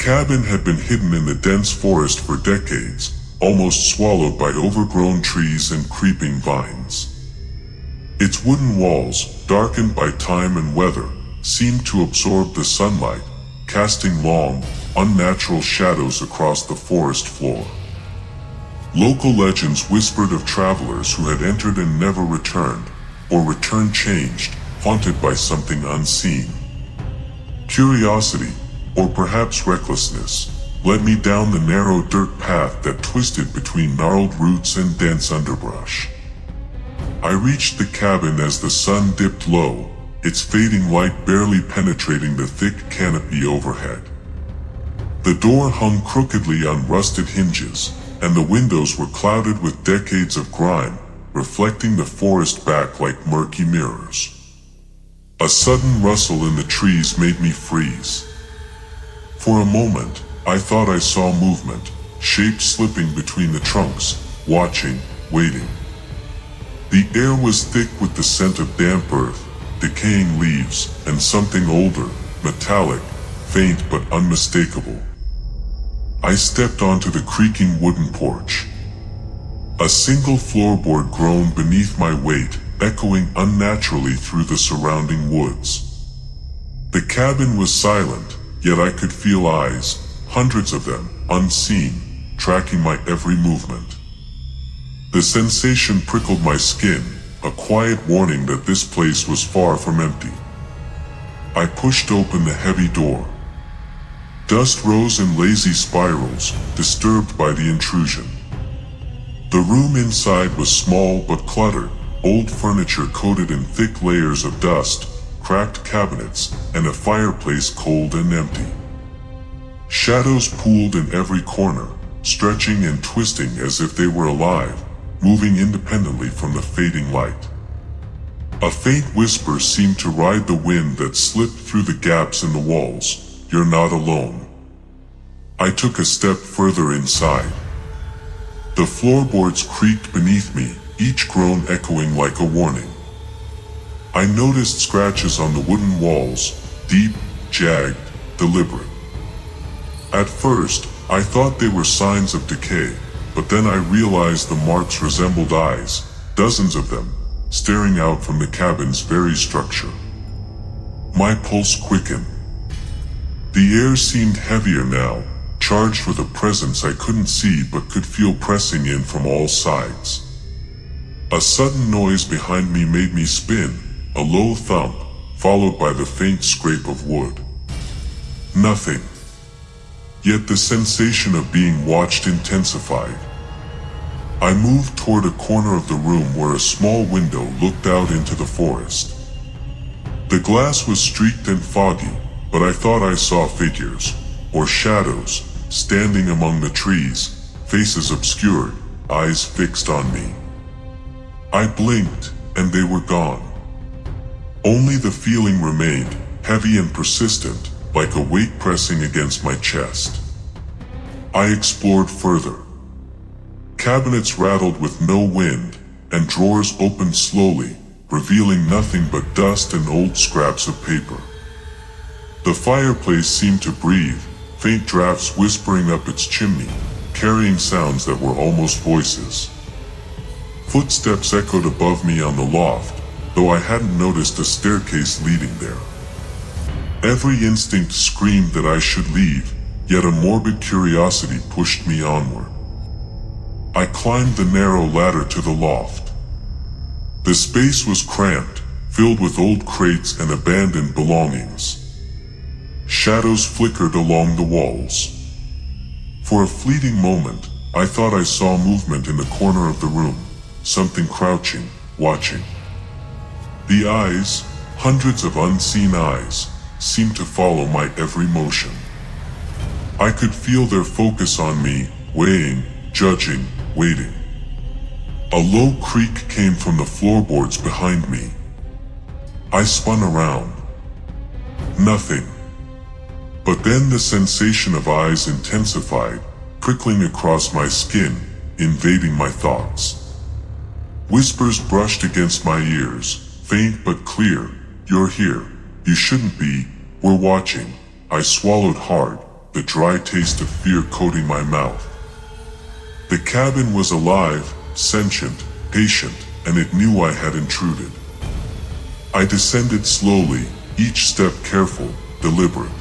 cabin had been hidden in the dense forest for decades, almost swallowed by overgrown trees and creeping vines. Its wooden walls, darkened by time and weather, seemed to absorb the sunlight, casting long, unnatural shadows across the forest floor. Local legends whispered of travelers who had entered and never returned, or returned changed, haunted by something unseen. Curiosity, or perhaps recklessness, led me down the narrow dirt path that twisted between gnarled roots and dense underbrush. I reached the cabin as the sun dipped low, its fading light barely penetrating the thick canopy overhead. The door hung crookedly on rusted hinges, and the windows were clouded with decades of grime, reflecting the forest back like murky mirrors. A sudden rustle in the trees made me freeze. For a moment, I thought I saw movement, shapes slipping between the trunks, watching, waiting. The air was thick with the scent of damp earth, decaying leaves, and something older, metallic, faint but unmistakable. I stepped onto the creaking wooden porch. A single floorboard groaned beneath my weight, echoing unnaturally through the surrounding woods. The cabin was silent, yet I could feel eyes, hundreds of them, unseen, tracking my every movement. The sensation prickled my skin, a quiet warning that this place was far from empty. I pushed open the heavy door. Dust rose in lazy spirals, disturbed by the intrusion. The room inside was small but cluttered, old furniture coated in thick layers of dust, cracked cabinets, and a fireplace cold and empty. Shadows pooled in every corner, stretching and twisting as if they were alive, moving independently from the fading light. A faint whisper seemed to ride the wind that slipped through the gaps in the walls. "You're not alone." I took a step further inside. The floorboards creaked beneath me, each groan echoing like a warning. I noticed scratches on the wooden walls, deep, jagged, deliberate. At first, I thought they were signs of decay, but then I realized the marks resembled eyes, dozens of them, staring out from the cabin's very structure. My pulse quickened. The air seemed heavier now, charged with a presence I couldn't see but could feel pressing in from all sides. A sudden noise behind me made me spin, a low thump, followed by the faint scrape of wood. Nothing. Yet the sensation of being watched intensified. I moved toward a corner of the room where a small window looked out into the forest. The glass was streaked and foggy, but I thought I saw figures, or shadows, standing among the trees, faces obscured, eyes fixed on me. I blinked, and they were gone. Only the feeling remained, heavy and persistent, like a weight pressing against my chest. I explored further. Cabinets rattled with no wind, and drawers opened slowly, revealing nothing but dust and old scraps of paper. The fireplace seemed to breathe, faint drafts whispering up its chimney, carrying sounds that were almost voices. Footsteps echoed above me on the loft, though I hadn't noticed a staircase leading there. Every instinct screamed that I should leave, yet a morbid curiosity pushed me onward. I climbed the narrow ladder to the loft. The space was cramped, filled with old crates and abandoned belongings. Shadows flickered along the walls. For a fleeting moment, I thought I saw movement in the corner of the room, something crouching, watching. The eyes, hundreds of unseen eyes, seemed to follow my every motion. I could feel their focus on me, weighing, judging, waiting. A low creak came from the floorboards behind me. I spun around. Nothing. But then the sensation of eyes intensified, prickling across my skin, invading my thoughts. Whispers brushed against my ears, faint but clear. "You're here. You shouldn't be. We're watching." I swallowed hard, the dry taste of fear coating my mouth. The cabin was alive, sentient, patient, and it knew I had intruded. I descended slowly, each step careful, deliberate.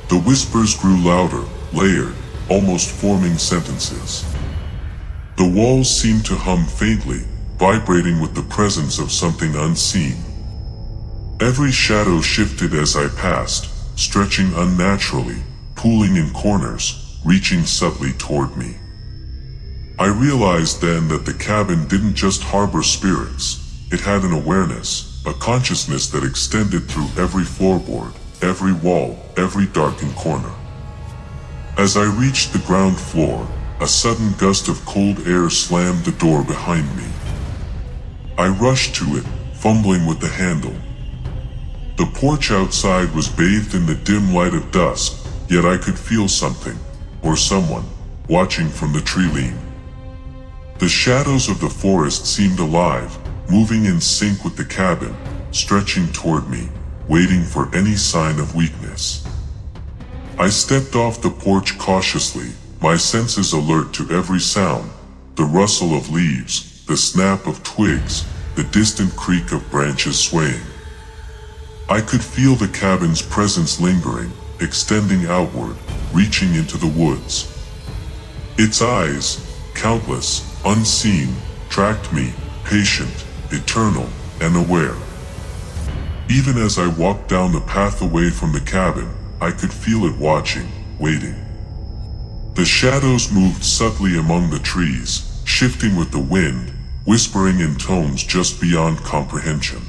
The whispers grew louder, layered, almost forming sentences. The walls seemed to hum faintly, vibrating with the presence of something unseen. Every shadow shifted as I passed, stretching unnaturally, pooling in corners, reaching subtly toward me. I realized then that the cabin didn't just harbor spirits, it had an awareness, a consciousness that extended through every floorboard, every wall, every darkened corner. As I reached the ground floor, a sudden gust of cold air slammed the door behind me. I rushed to it, fumbling with the handle. The porch outside was bathed in the dim light of dusk, yet I could feel something, or someone, watching from the tree line. The shadows of the forest seemed alive, moving in sync with the cabin, stretching toward me, waiting for any sign of weakness. I stepped off the porch cautiously, my senses alert to every sound, the rustle of leaves, the snap of twigs, the distant creak of branches swaying. I could feel the cabin's presence lingering, extending outward, reaching into the woods. Its eyes, countless, unseen, tracked me, patient, eternal, and aware. Even as I walked down the path away from the cabin, I could feel it watching, waiting. The shadows moved subtly among the trees, shifting with the wind, whispering in tones just beyond comprehension.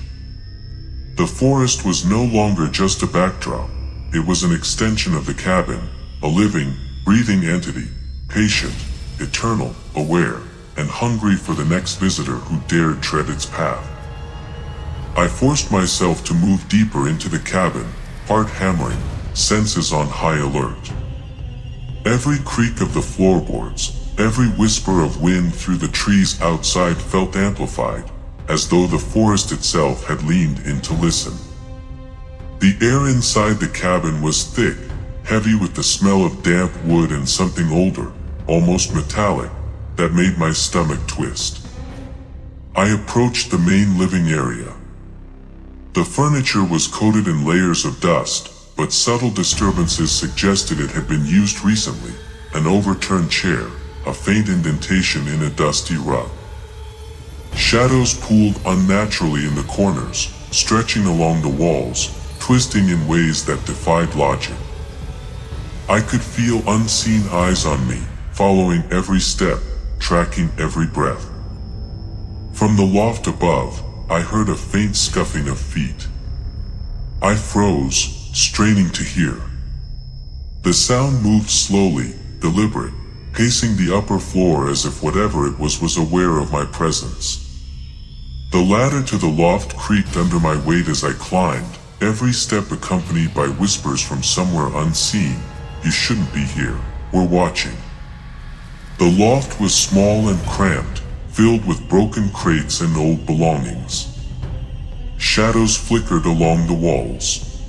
The forest was no longer just a backdrop, it was an extension of the cabin, a living, breathing entity, patient, eternal, aware, and hungry for the next visitor who dared tread its path. I forced myself to move deeper into the cabin, heart hammering, senses on high alert. Every creak of the floorboards, every whisper of wind through the trees outside felt amplified, as though the forest itself had leaned in to listen. The air inside the cabin was thick, heavy with the smell of damp wood and something older, almost metallic, that made my stomach twist. I approached the main living area. The furniture was coated in layers of dust, but subtle disturbances suggested it had been used recently. An overturned chair, a faint indentation in a dusty rug. Shadows pooled unnaturally in the corners, stretching along the walls, twisting in ways that defied logic. I could feel unseen eyes on me, following every step, tracking every breath. From the loft above, I heard a faint scuffing of feet. I froze, straining to hear. The sound moved slowly, deliberate, pacing the upper floor as if whatever it was aware of my presence. The ladder to the loft creaked under my weight as I climbed, every step accompanied by whispers from somewhere unseen. You shouldn't be here, we're watching. The loft was small and cramped, filled with broken crates and old belongings. Shadows flickered along the walls.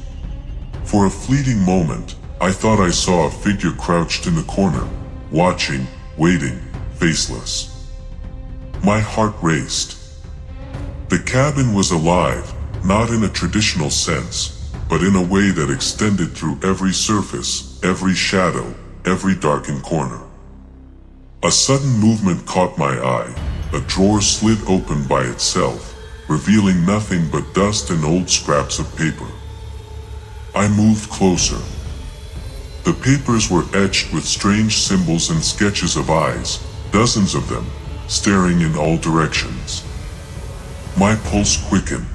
For a fleeting moment, I thought I saw a figure crouched in the corner, watching, waiting, faceless. My heart raced. The cabin was alive, not in a traditional sense, but in a way that extended through every surface, every shadow, every darkened corner. A sudden movement caught my eye. A drawer slid open by itself, revealing nothing but dust and old scraps of paper. I moved closer. The papers were etched with strange symbols and sketches of eyes, dozens of them, staring in all directions. My pulse quickened.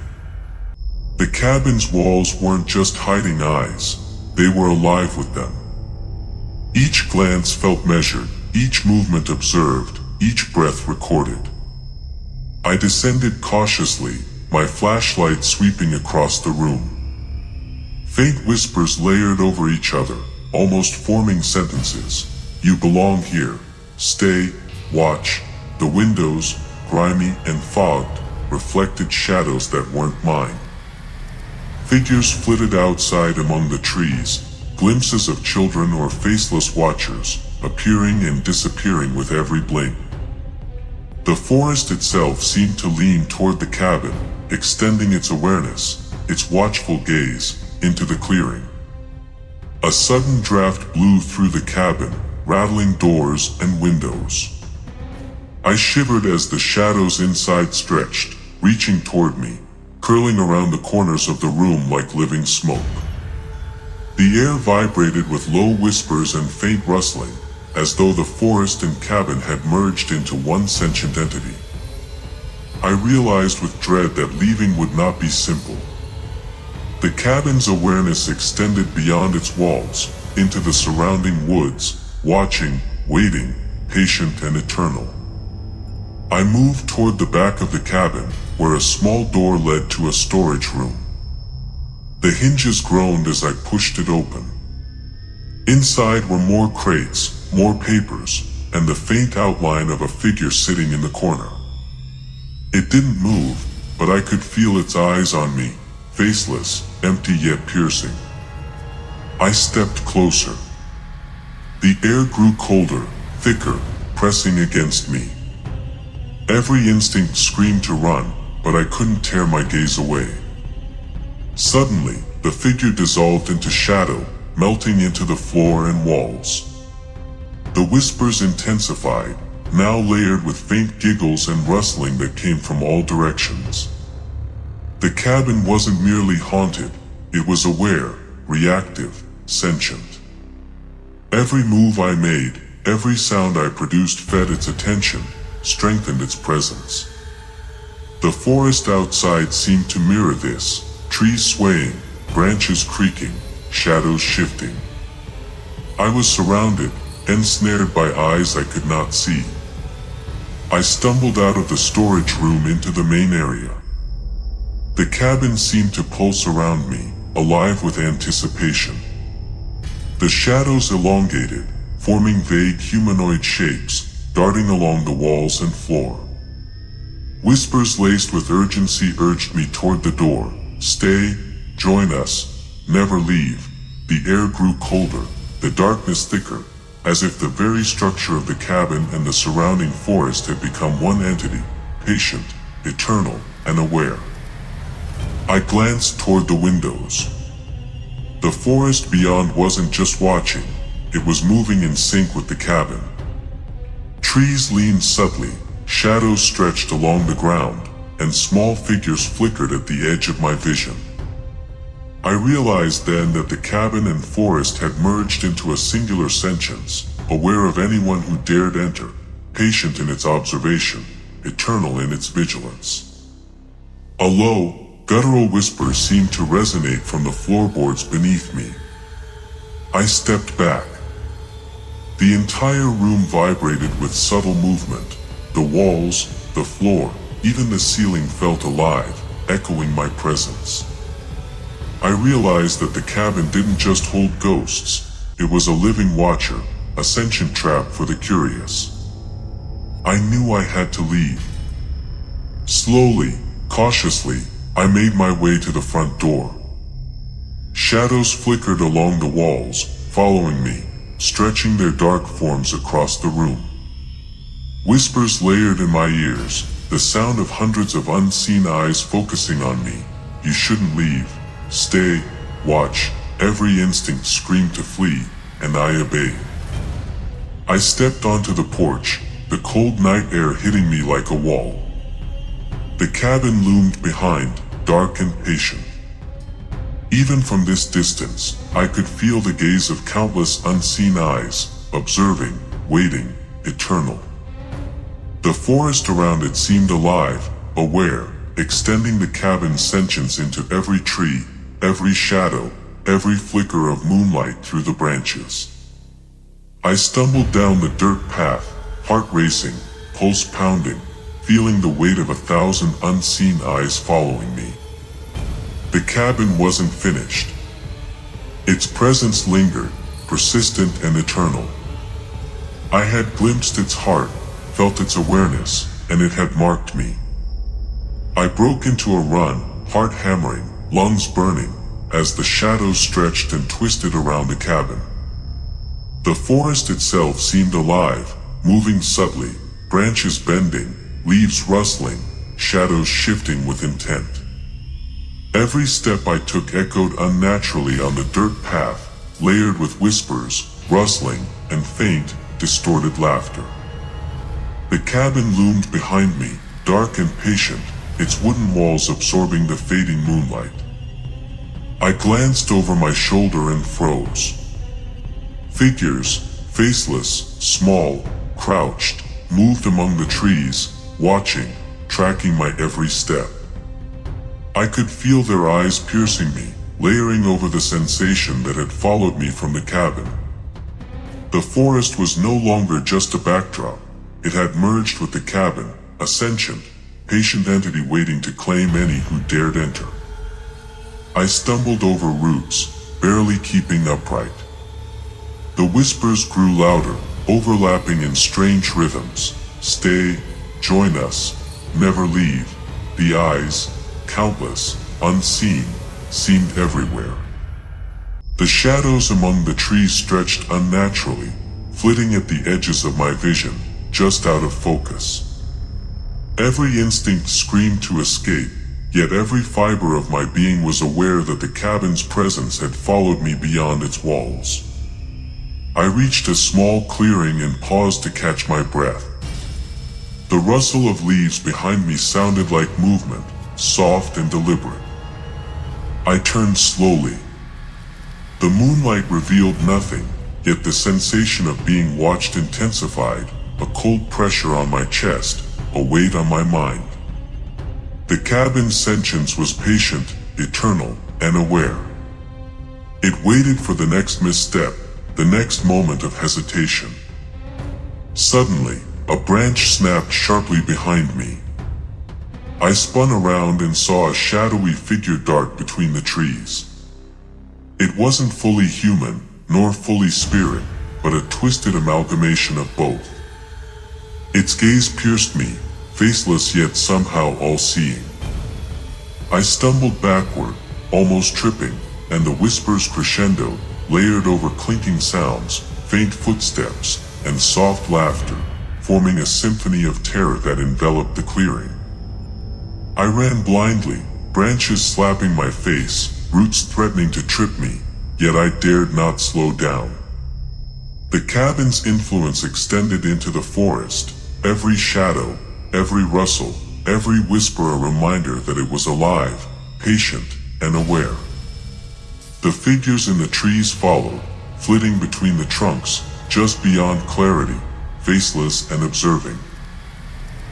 The cabin's walls weren't just hiding eyes, they were alive with them. Each glance felt measured, each movement observed, each breath recorded. I descended cautiously, my flashlight sweeping across the room. Faint whispers layered over each other, almost forming sentences. You belong here. Stay, watch. The windows, grimy and fogged, reflected shadows that weren't mine. Figures flitted outside among the trees, glimpses of children or faceless watchers, appearing and disappearing with every blink. The forest itself seemed to lean toward the cabin, extending its awareness, its watchful gaze, into the clearing. A sudden draft blew through the cabin, rattling doors and windows. I shivered as the shadows inside stretched, reaching toward me, curling around the corners of the room like living smoke. The air vibrated with low whispers and faint rustling, as though the forest and cabin had merged into one sentient entity. I realized with dread that leaving would not be simple. The cabin's awareness extended beyond its walls, into the surrounding woods, watching, waiting, patient and eternal. I moved toward the back of the cabin, where a small door led to a storage room. The hinges groaned as I pushed it open. Inside were more crates, more papers, and the faint outline of a figure sitting in the corner. It didn't move, but I could feel its eyes on me, faceless, empty yet piercing. I stepped closer. The air grew colder, thicker, pressing against me. Every instinct screamed to run, but I couldn't tear my gaze away. Suddenly, the figure dissolved into shadow, melting into the floor and walls. The whispers intensified, now layered with faint giggles and rustling that came from all directions. The cabin wasn't merely haunted, it was aware, reactive, sentient. Every move I made, every sound I produced fed its attention, strengthened its presence. The forest outside seemed to mirror this, trees swaying, branches creaking, shadows shifting. I was surrounded, ensnared by eyes I could not see. I stumbled out of the storage room into the main area. The cabin seemed to pulse around me, alive with anticipation. The shadows elongated, forming vague humanoid shapes, darting along the walls and floor. Whispers laced with urgency urged me toward the door. Stay, join us, never leave. The air grew colder, the darkness thicker, as if the very structure of the cabin and the surrounding forest had become one entity, patient, eternal, and aware. I glanced toward the windows. The forest beyond wasn't just watching, it was moving in sync with the cabin. Trees leaned subtly, shadows stretched along the ground, and small figures flickered at the edge of my vision. I realized then that the cabin and forest had merged into a singular sentience, aware of anyone who dared enter, patient in its observation, eternal in its vigilance. A low, guttural whisper seemed to resonate from the floorboards beneath me. I stepped back. The entire room vibrated with subtle movement. The walls, the floor, even the ceiling felt alive, echoing my presence. I realized that the cabin didn't just hold ghosts, it was a living watcher, a sentient trap for the curious. I knew I had to leave. Slowly, cautiously, I made my way to the front door. Shadows flickered along the walls, following me, stretching their dark forms across the room. Whispers layered in my ears, the sound of hundreds of unseen eyes focusing on me. You shouldn't leave. Stay, watch. Every instinct screamed to flee, and I obeyed. I stepped onto the porch, the cold night air hitting me like a wall. The cabin loomed behind, dark and patient. Even from this distance, I could feel the gaze of countless unseen eyes, observing, waiting, eternal. The forest around it seemed alive, aware, extending the cabin's sentience into every tree, every shadow, every flicker of moonlight through the branches. I stumbled down the dirt path, heart racing, pulse pounding, feeling the weight of 1,000 unseen eyes following me. The cabin wasn't finished. Its presence lingered, persistent and eternal. I had glimpsed its heart, felt its awareness, and it had marked me. I broke into a run, heart hammering, lungs burning, as the shadows stretched and twisted around the cabin. The forest itself seemed alive, moving subtly, branches bending, leaves rustling, shadows shifting with intent. Every step I took echoed unnaturally on the dirt path, layered with whispers, rustling, and faint, distorted laughter. The cabin loomed behind me, dark and patient, its wooden walls absorbing the fading moonlight. I glanced over my shoulder and froze. Figures, faceless, small, crouched, moved among the trees, watching, tracking my every step. I could feel their eyes piercing me, layering over the sensation that had followed me from the cabin. The forest was no longer just a backdrop. It had merged with the cabin, a sentient, patient entity waiting to claim any who dared enter. I stumbled over roots, barely keeping upright. The whispers grew louder, overlapping in strange rhythms. Stay, join us, never leave. The eyes, countless, unseen, seemed everywhere. The shadows among the trees stretched unnaturally, flitting at the edges of my vision, just out of focus. Every instinct screamed to escape, yet every fiber of my being was aware that the cabin's presence had followed me beyond its walls. I reached a small clearing and paused to catch my breath. The rustle of leaves behind me sounded like movement, soft and deliberate. I turned slowly. The moonlight revealed nothing, yet the sensation of being watched intensified, a cold pressure on my chest, a weight on my mind. The cabin's sentience was patient, eternal, and aware. It waited for the next misstep, the next moment of hesitation. Suddenly, a branch snapped sharply behind me. I spun around and saw a shadowy figure dart between the trees. It wasn't fully human, nor fully spirit, but a twisted amalgamation of both. Its gaze pierced me, faceless yet somehow all-seeing. I stumbled backward, almost tripping, and the whispers crescendoed, layered over clinking sounds, faint footsteps, and soft laughter, forming a symphony of terror that enveloped the clearing. I ran blindly, branches slapping my face, roots threatening to trip me, yet I dared not slow down. The cabin's influence extended into the forest, every shadow, every rustle, every whisper a reminder that it was alive, patient, and aware. The figures in the trees followed, flitting between the trunks, just beyond clarity, faceless and observing.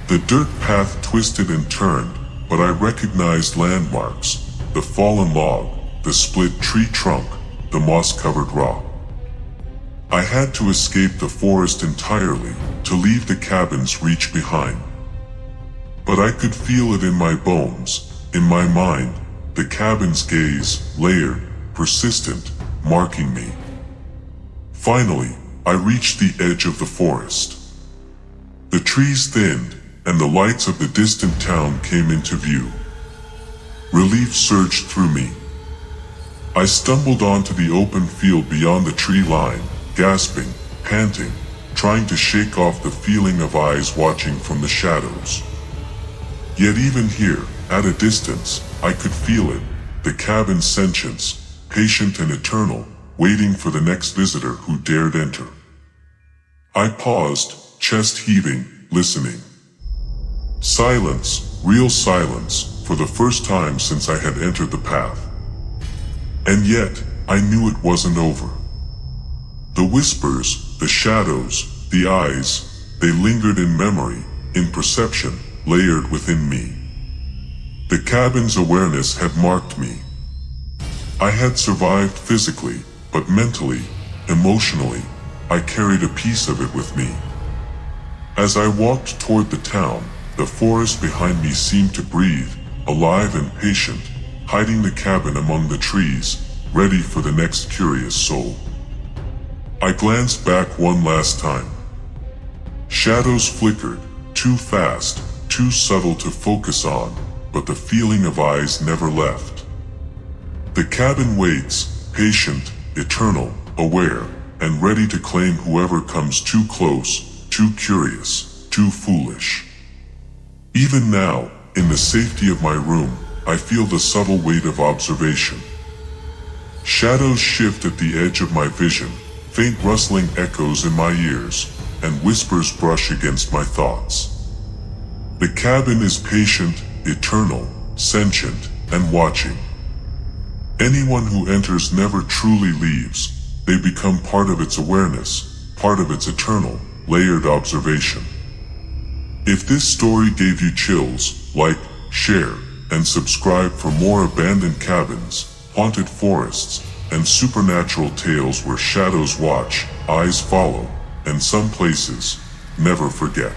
The dirt path twisted and turned, but I recognized landmarks, the fallen log, the split tree trunk, the moss-covered rock. I had to escape the forest entirely, to leave the cabin's reach behind. But I could feel it in my bones, in my mind, the cabin's gaze, layered, persistent, marking me. Finally, I reached the edge of the forest. The trees thinned, and the lights of the distant town came into view. Relief surged through me. I stumbled onto the open field beyond the tree line, gasping, panting, trying to shake off the feeling of eyes watching from the shadows. Yet even here, at a distance, I could feel it, the cabin's sentience, patient and eternal, waiting for the next visitor who dared enter. I paused, chest heaving, listening. Silence, real silence, for the first time since I had entered the path. And yet, I knew it wasn't over. The whispers, the shadows, the eyes, they lingered in memory, in perception, layered within me. The cabin's awareness had marked me. I had survived physically, but mentally, emotionally, I carried a piece of it with me. As I walked toward the town, the forest behind me seemed to breathe, alive and patient, hiding the cabin among the trees, ready for the next curious soul. I glanced back one last time. Shadows flickered, too fast, too subtle to focus on, but the feeling of eyes never left. The cabin waits, patient, eternal, aware, and ready to claim whoever comes too close, too curious, too foolish. Even now, in the safety of my room, I feel the subtle weight of observation. Shadows shift at the edge of my vision, faint rustling echoes in my ears, and whispers brush against my thoughts. The cabin is patient, eternal, sentient, and watching. Anyone who enters never truly leaves. They become part of its awareness, part of its eternal, layered observation. If this story gave you chills, like, share, and subscribe for more abandoned cabins, haunted forests, and supernatural tales where shadows watch, eyes follow, and some places never forget.